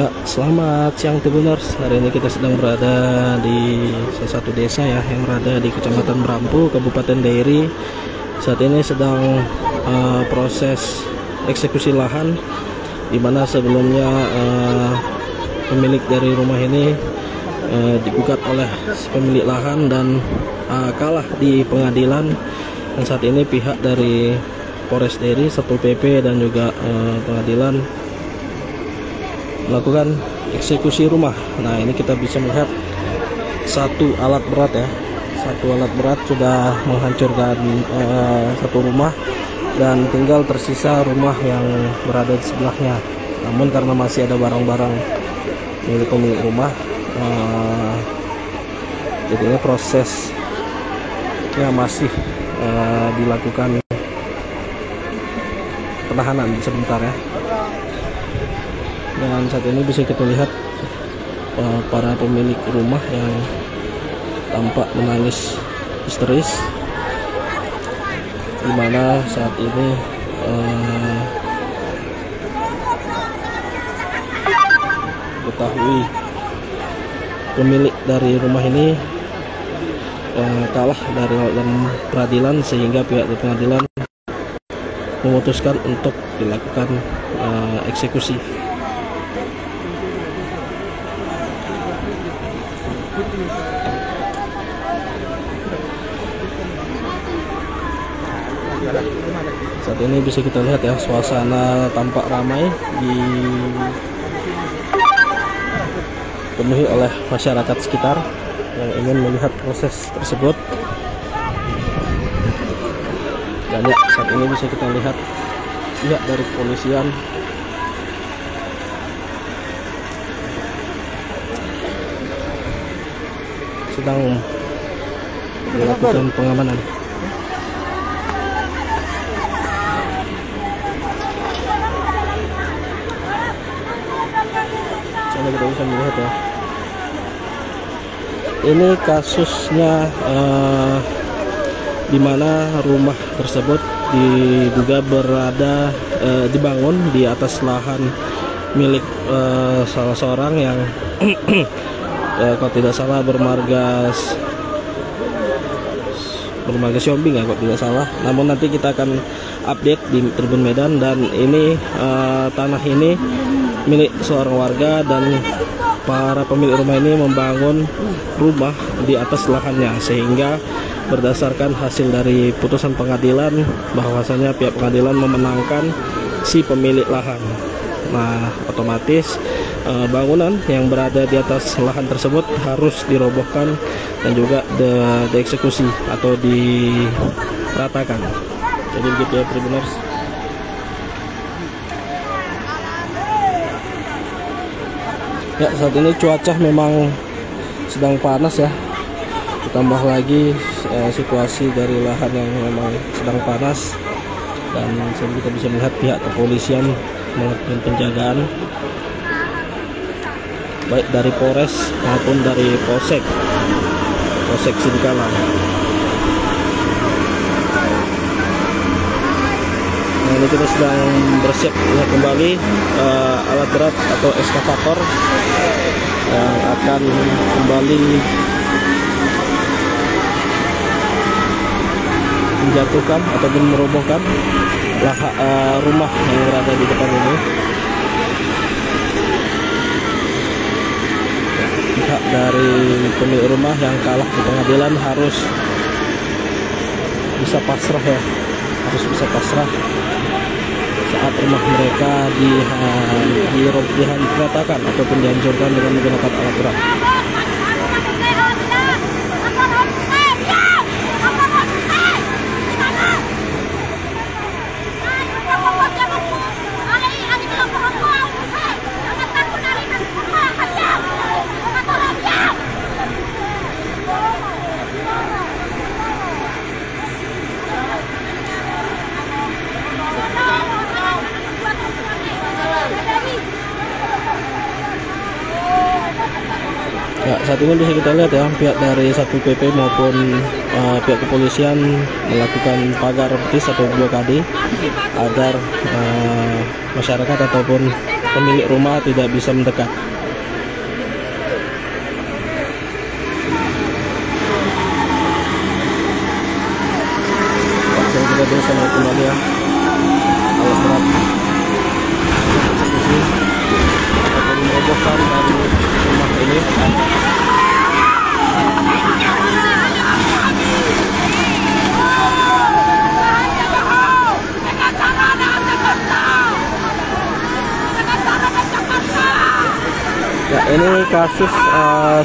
Ya, selamat siang Tribuners. Hari ini kita sedang berada di salah satu desa ya yang berada di Kecamatan Merampu, Kabupaten Dairi. Saat ini sedang proses eksekusi lahan, di mana sebelumnya pemilik dari rumah ini digugat oleh pemilik lahan dan kalah di pengadilan. Dan saat ini pihak dari Polres Dairi, Satpol PP dan juga pengadilan melakukan eksekusi rumah. Nah, ini kita bisa melihat satu alat berat ya. Satu alat berat sudah menghancurkan satu rumah dan tinggal tersisa rumah yang berada di sebelahnya. Namun karena masih ada barang-barang milik pemilik rumah, jadi ini prosesnya masih dilakukan penahanan sebentar ya. Dan saat ini bisa kita lihat para pemilik rumah yang tampak menangis histeris, di mana saat ini ketahui pemilik dari rumah ini kalah dari peradilan, sehingga pihak dari pengadilan memutuskan untuk dilakukan eksekusi. Saat ini bisa kita lihat ya, suasana tampak ramai dipenuhi oleh masyarakat sekitar yang ingin melihat proses tersebut. Dan ya, saat ini bisa kita lihat pihak dari kepolisian sedang melakukan pengamanan. Kita bisa melihat ya, ini kasusnya di mana rumah tersebut diduga dibangun di atas lahan milik salah seorang yang kalau tidak salah bermarga Siombing ya, kalau tidak salah. Namun nanti kita akan update di Tribun Medan. Dan ini tanah ini milik seorang warga, dan para pemilik rumah ini membangun rumah di atas lahannya, sehingga berdasarkan hasil dari putusan pengadilan bahwasanya pihak pengadilan memenangkan si pemilik lahan. Nah, otomatis bangunan yang berada di atas lahan tersebut harus dirobohkan dan juga dieksekusi atau diratakan. Jadi begitu ya Tribuners. Ya, saat ini cuaca memang sedang panas ya. Ditambah lagi situasi dari lahan yang memang sedang panas. Dan kita bisa melihat pihak kepolisian melakukan penjagaan, baik dari Polres maupun dari Polsek Sidikala. Nah, ini kita sedang bersiap kembali alat berat atau eskavator yang akan kembali menjatuhkan ataupun merobohkan rumah yang berada di depan ini. Pihak dari pemilik rumah yang kalah di pengadilan harus bisa pasrah ya, harus saat rumah mereka diratakan ataupun dihancurkan dengan menggunakan alat berat. Ya, saat ini bisa kita lihat ya, pihak dari Satpol PP maupun pihak kepolisian melakukan pagar betis atau blokade agar masyarakat ataupun pemilik rumah tidak bisa mendekat. Saya kita dulu sama kembali ya. Alat berat eksekusi atau merobohkan dari rumah ini. Ya, ini kasus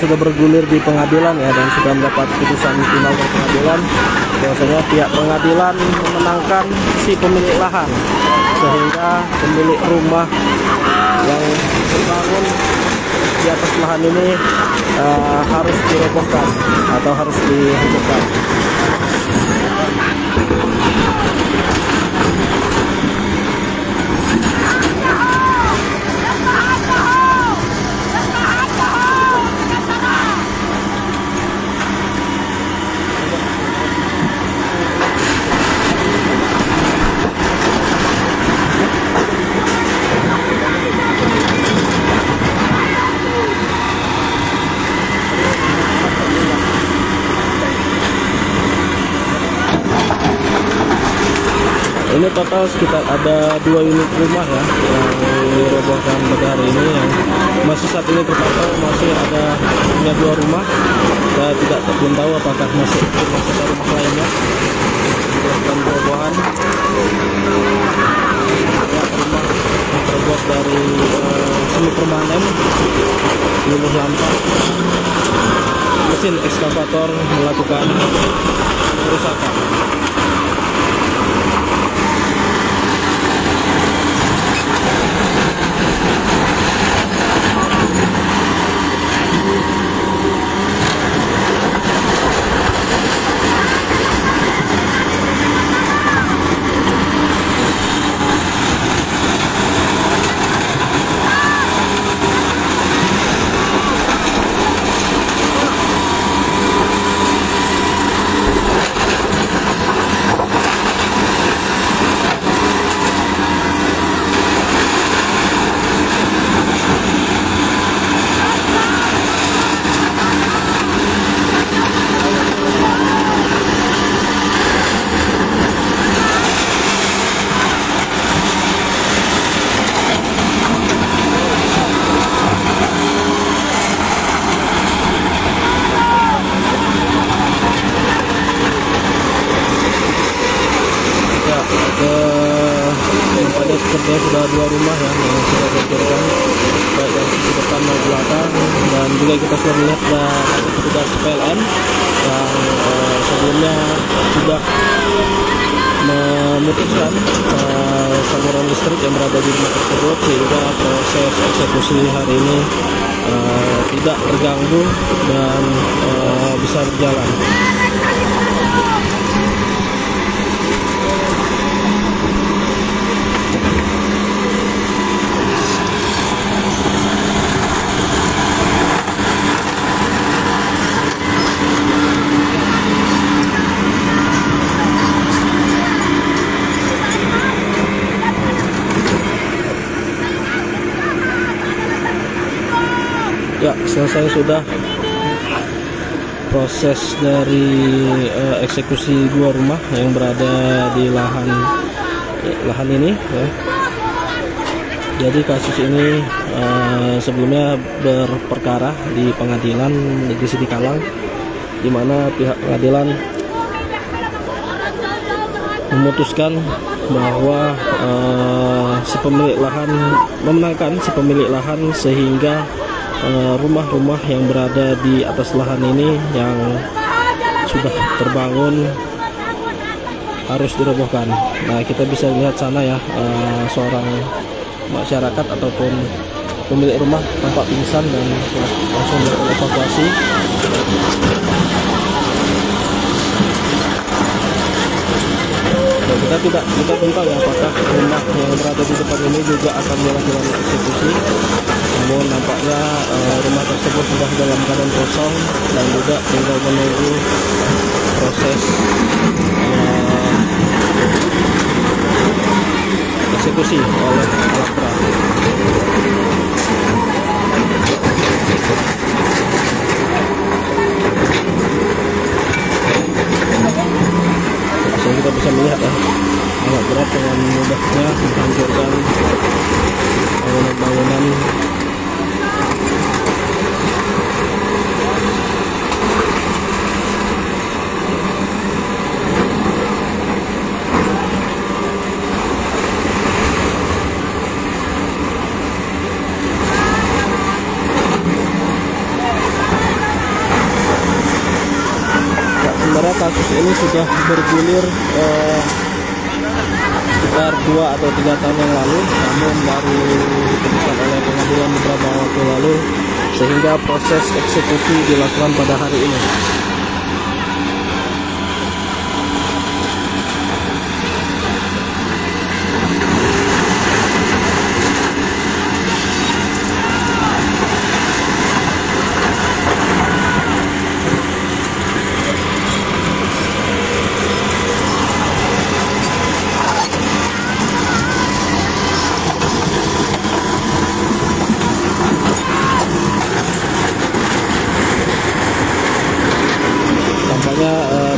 sudah bergulir di pengadilan ya, dan sudah mendapat putusan final dari pengadilan. Biasanya pihak pengadilan memenangkan si pemilik lahan, sehingga pemilik rumah yang terbangun di atas lahan ini harus dirobohkan atau harus dihentikan. Ini total sekitar ada 2 unit rumah ya yang dirobohkan pada hari ini, yang masih saat ini terpantau masih punya 2 rumah. Kita belum tahu apakah masih ada rumah lainnya dilakukan perobohan. Ya, rumah terbuat dari semi permanen, luluh lantai, mesin ekskavator melakukan kerusakan. Sepertinya sudah 2 rumah ya yang sudah dihancurkan, baik dari sisi depan maupun belakang. Dan juga kita sudah melihat petugas PLN yang sebelumnya sudah memutuskan saluran listrik yang berada di rumah tersebut, sehingga proses eksekusi hari ini tidak terganggu dan bisa berjalan. Ya, selesai sudah proses dari eksekusi 2 rumah yang berada di lahan ini ya. Jadi kasus ini sebelumnya berperkara di Pengadilan Negeri Sidikalang, di mana pihak pengadilan memutuskan bahwa si pemilik lahan memenangkan si pemilik lahan, sehingga rumah-rumah yang berada di atas lahan ini yang sudah terbangun harus dirobohkan. Nah, kita bisa lihat sana ya, seorang masyarakat ataupun pemilik rumah tampak pingsan dan langsung dilakukan evakuasi. Nah, kita belum tahu ya apakah rumah yang berada di depan ini juga akan dilakukan eksekusi. Namun nampaknya rumah tersebut sudah dalam keadaan kosong dan juga tinggal menunggu proses eksekusi oleh alat berat. sudah bergulir sekitar 2 atau 3 tahun yang lalu, namun baru diputuskan oleh pengadilan beberapa waktu lalu, sehingga proses eksekusi dilakukan pada hari ini.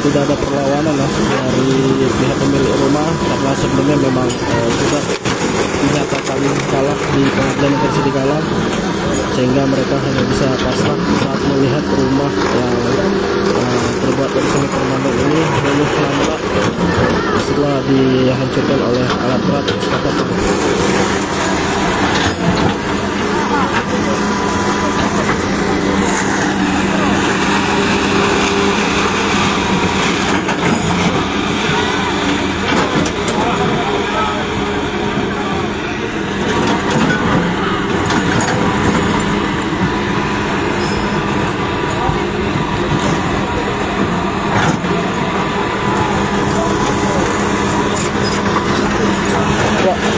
Tidak ada perlawanan dari pihak pemilik rumah, karena sebelumnya memang sudah dinyatakan kalah di pengadilan negeri Sidikalang, sehingga mereka hanya bisa pasrah saat melihat rumah yang terbuat dari semi permanen ini luluh lantak setelah dihancurkan oleh alat berat ekskavator.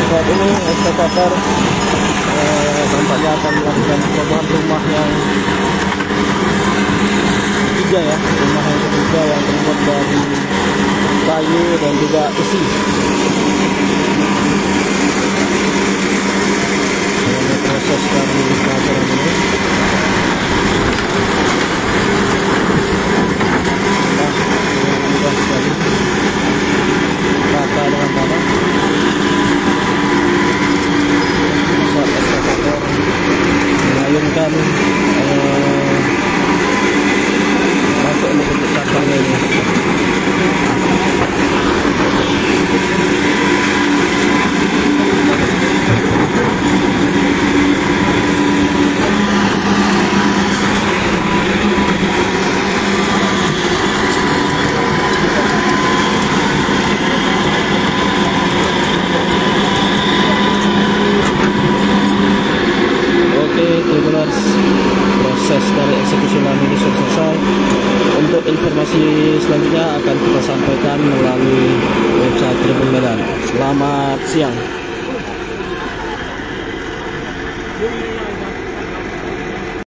Saat ini ekskavator tampaknya akan melakukan perubahan rumah yang ketiga ya, rumah yang ketiga yang terbuat dari kayu dan juga besi. Ini proses dari pelajaran ini. Nah, mudah sekali rata dengan tanah. Ekskavator mengayunkan masuk untuk cabangnya ini. Tribuners, proses dari eksekusi lahan ini sudah selesai. Untuk informasi selanjutnya akan kita sampaikan melalui website Tribun Medan. Selamat siang.